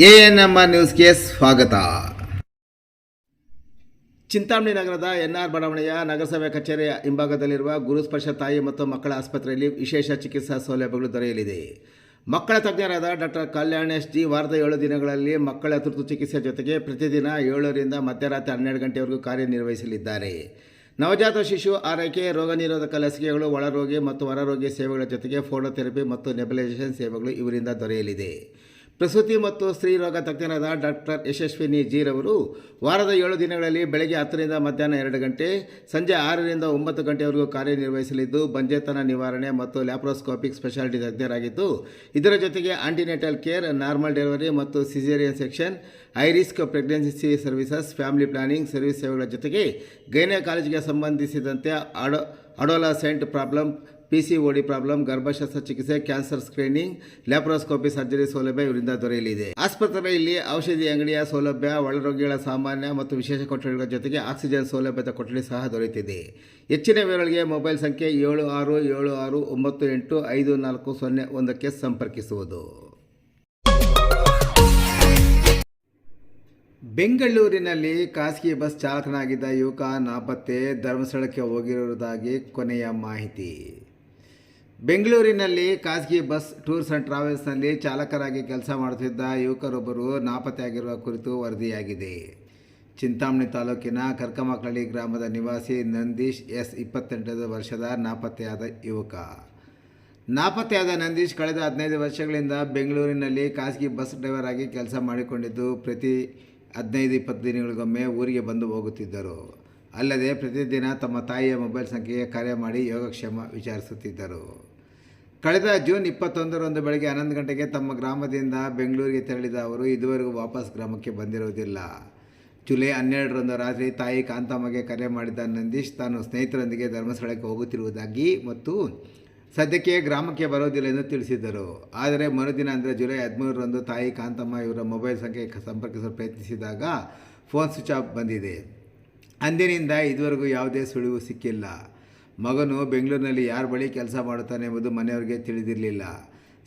ANM ನ್ಯೂಸ್ಗೆ ಸ್ವಾಗತ. ಚಿಂತಾಮಣಿ ನಗರದ ಎನ್ಆರ್ ಬಡಾವಣೆಯ ನಗರಸಭೆ ಕಚೇರಿಯ ಹಿಂಭಾಗದಲ್ಲಿರುವ ಗುರುಸ್ಪರ್ಶ ತಾಯಿ ಮತ್ತು ಮಕ್ಕಳ ಆಸ್ಪತ್ರೆಯಲ್ಲಿ ವಿಶೇಷ ಚಿಕಿತ್ಸಾ ಸೌಲಭ್ಯಗಳು ದೊರೆಯಲಿದೆ. ಮಕ್ಕಳ ತಜ್ಞರಾದ ಡಾಕ್ಟರ್ ಕಲ್ಯಾಣೇಶ್ ಜಿ ವಾರದ 7 ದಿನಗಳಲ್ಲಿ ಮಕ್ಕಳ ತುರ್ತು ಚಿಕಿತ್ಸೆ ಜೊತೆಗೆ ಪ್ರತಿದಿನ 7 ರಿಂದ ಮಧ್ಯರಾತ್ರಿ 12 ಗಂಟೆವರೆಗೂ ಕಾರ್ಯನಿರ್ವಹಿಸಲಿದ್ದಾರೆ. ನವಜಾತ ಶಿಶು ಆರೈಕೆ, ರೋಗ ನಿರೋಧಕ ಲಸಿಕೆಗಳು, ಒಳರೋಗಿ ಮತ್ತು ಹೊರರೋಗಿ ಸೇವೆಗಳ ಜೊತೆಗೆ ಫೋಟೋಥೆರಪಿ ಮತ್ತು ನೆಬುಲೈಸೇಷನ್ ಸೇವೆಗಳು ಇವರಿಂದ ದೊರೆಯಲಿದೆ. ಪ್ರಸೂತಿ ಮತ್ತು ಸ್ತ್ರೀ ರೋಗ ತಜ್ಞರಾದ ಡಾಕ್ಟರ್ ಯಶಸ್ವಿನಿ ಜೀರವರು ವಾರದ 7 ದಿನಗಳಲ್ಲಿ ಬೆಳಗ್ಗೆ 10 ರಿಂದ ಮಧ್ಯಾಹ್ನ 2 ಗಂಟೆ, ಸಂಜೆ 6 ರಿಂದ 9 ಗಂಟೆವರೆಗೂ ಕಾರ್ಯನಿರ್ವಹಿಸಲಿದ್ದು, ಬಂಜೆತನ ನಿವಾರಣೆ ಮತ್ತು ಲ್ಯಾಪ್ರೋಸ್ಕೋಪಿಕ್ ಸ್ಪೆಷಾಲಿಟಿ ತಜ್ಞರಾಗಿದ್ದು, ಇದರ ಜೊತೆಗೆ ಆಂಟಿನೇಟಲ್ ಕೇರ್, ನಾರ್ಮಲ್ ಡೆಲಿವರಿ ಮತ್ತು caesarean section, high risk pregnancy services, family planning service ಸೇವೆಗಳ ಜೊತೆಗೆ ಗೈನಕಾಲಜಿಗೆ ಸಂಬಂಧಿಸಿದಂತೆ ಅಡೋಲಸೆಂಟ್ ಪ್ರಾಬ್ಲಮ್, PCOD ಪ್ರಾಬ್ಲಮ್, ಗರ್ಭಶಸ್ತ್ರ ಚಿಕಿತ್ಸೆ, ಕ್ಯಾನ್ಸರ್ ಸ್ಕ್ರೀನಿಂಗ್, ಲ್ಯಾಪ್ರೋಸ್ಕೋಪಿ ಸರ್ಜರಿ ಸೌಲಭ್ಯ ಇವರಿಂದ ದೊರೆಯಲಿದೆ. ಆಸ್ಪತ್ರೆಯಲ್ಲಿ ಔಷಧಿ ಅಂಗಡಿಯ ಸೌಲಭ್ಯ, ಒಳರೋಗಿಗಳ ಸಾಮಾನ್ಯ ಮತ್ತು ವಿಶೇಷ ಕೊಠಡಿಗಳ ಜೊತೆಗೆ ಆಕ್ಸಿಜನ್ ಸೌಲಭ್ಯದ ಕೊಠಡಿ ಸಹ ದೊರೆಯುತ್ತಿದೆ. ಹೆಚ್ಚಿನ ವಿವರಗಳಿಗೆ ಮೊಬೈಲ್ ಸಂಖ್ಯೆ 7676985401ಕ್ಕೆ ಸಂಪರ್ಕಿಸುವುದು. ಬೆಂಗಳೂರಿನಲ್ಲಿ ಖಾಸಗಿ ಬಸ್ ಚಾಲಕನಾಗಿದ್ದ ಯುವಕ ನಾಪತ್ತೆ, ಧರ್ಮಸ್ಥಳಕ್ಕೆ ಹೋಗಿರುವುದಾಗಿ ಕೊನೆಯ ಮಾಹಿತಿ. ಬೆಂಗಳೂರಿನಲ್ಲಿ ಖಾಸಗಿ ಬಸ್ ಟೂರ್ಸ್ ಆ್ಯಂಡ್ ಟ್ರಾವೆಲ್ಸ್ನಲ್ಲಿ ಚಾಲಕರಾಗಿ ಕೆಲಸ ಮಾಡುತ್ತಿದ್ದ ಯುವಕರೊಬ್ಬರು ನಾಪತ್ತೆಯಾಗಿರುವ ಕುರಿತು ವರದಿಯಾಗಿದೆ. ಚಿಂತಾಮಣಿ ತಾಲೂಕಿನ ಕರ್ಕಮಕ್ನಳ್ಳಿ ಗ್ರಾಮದ ನಿವಾಸಿ ನಂದೀಶ್ ಎಸ್ 28 ವರ್ಷದ ನಾಪತ್ತೆಯಾದ ಯುವಕ. ನಾಪತ್ತೆಯಾದ ನಂದೀಶ್ ಕಳೆದ 15 ವರ್ಷಗಳಿಂದ ಬೆಂಗಳೂರಿನಲ್ಲಿ ಖಾಸಗಿ ಬಸ್ ಡ್ರೈವರ್ ಆಗಿ ಕೆಲಸ ಮಾಡಿಕೊಂಡಿದ್ದು, ಪ್ರತಿ 15-20 ದಿನಗಳಿಗೊಮ್ಮೆ ಊರಿಗೆ ಬಂದು ಹೋಗುತ್ತಿದ್ದರು. ಅಲ್ಲದೆ ಪ್ರತಿದಿನ ತಮ್ಮ ತಾಯಿಯ ಮೊಬೈಲ್ ಸಂಖ್ಯೆಗೆ ಕರೆ ಮಾಡಿ ಯೋಗಕ್ಷೇಮ ವಿಚಾರಿಸುತ್ತಿದ್ದರು. ಕಳೆದ ಜೂನ್ 21ರಂದು ಬೆಳಗ್ಗೆ 11 ಗಂಟೆಗೆ ತಮ್ಮ ಗ್ರಾಮದಿಂದ ಬೆಂಗಳೂರಿಗೆ ತೆರಳಿದ ಅವರು ಇದುವರೆಗೂ ವಾಪಸ್ ಗ್ರಾಮಕ್ಕೆ ಬಂದಿರುವುದಿಲ್ಲ. ಜುಲೈ 12ರಂದು ರಾತ್ರಿ ತಾಯಿ ಕಾಂತಮ್ಮಗೆ ಕರೆ ಮಾಡಿದ ನಂದೀಶ್ ತಾನು ಸ್ನೇಹಿತರೊಂದಿಗೆ ಧರ್ಮಸ್ಥಳಕ್ಕೆ ಹೋಗುತ್ತಿರುವುದಾಗಿ ಮತ್ತು ಸದ್ಯಕ್ಕೆ ಗ್ರಾಮಕ್ಕೆ ಬರೋದಿಲ್ಲ ಎಂದು ತಿಳಿಸಿದ್ದರು. ಆದರೆ ಮರುದಿನ ಅಂದರೆ ಜುಲೈ 13ರಂದು ತಾಯಿ ಕಾಂತಮ್ಮ ಇವರ ಮೊಬೈಲ್ ಸಂಖ್ಯೆಗೆ ಸಂಪರ್ಕಿಸಲು ಪ್ರಯತ್ನಿಸಿದಾಗ ಫೋನ್ ಸ್ವಿಚ್ ಆಫ್ ಬಂದಿದೆ. ಅಂದಿನಿಂದ ಇದುವರೆಗೂ ಯಾವುದೇ ಸುಳಿವು ಸಿಕ್ಕಿಲ್ಲ. ಮಗನು ಬೆಂಗಳೂರಿನಲ್ಲಿ ಯಾರ ಬಳಿ ಕೆಲಸ ಮಾಡುತ್ತಾನೆ ಎಂಬುದು ಮನೆಯವರಿಗೆ ತಿಳಿದಿರಲಿಲ್ಲ.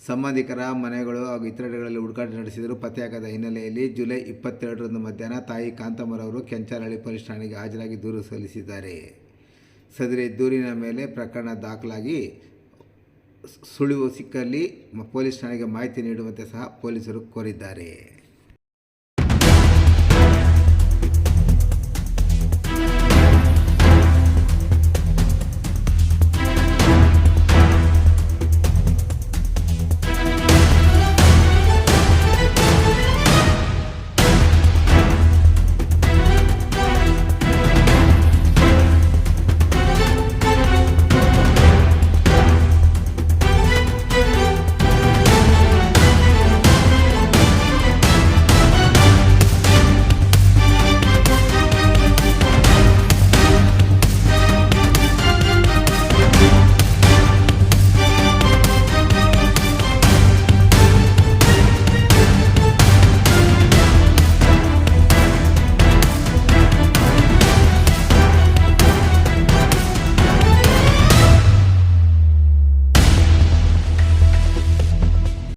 ಸಂಬಂಧಿಕರ ಮನೆಗಳು ಹಾಗೂ ಇತರೆಡೆಗಳಲ್ಲಿ ಹುಡುಕಾಟ ನಡೆಸಿದರೂ ಪತ್ತೆಯಾಗದ ಹಿನ್ನೆಲೆಯಲ್ಲಿ ಜುಲೈ 22ರಂದು ಮಧ್ಯಾಹ್ನ ತಾಯಿ ಕಾಂತಮ್ಮರವರು ಕೆಂಚನಹಳ್ಳಿ ಪೊಲೀಸ್ ಠಾಣೆಗೆ ಹಾಜರಾಗಿ ದೂರು ಸಲ್ಲಿಸಿದ್ದಾರೆ. ಸದರಿ ದೂರಿನ ಮೇಲೆ ಪ್ರಕರಣ ದಾಖಲಾಗಿ ಸುಳಿವು ಸಿಕ್ಕಲ್ಲಿ ಪೊಲೀಸ್ ಠಾಣೆಗೆ ಮಾಹಿತಿ ನೀಡುವಂತೆ ಸಹ ಪೊಲೀಸರು ಕೋರಿದ್ದಾರೆ.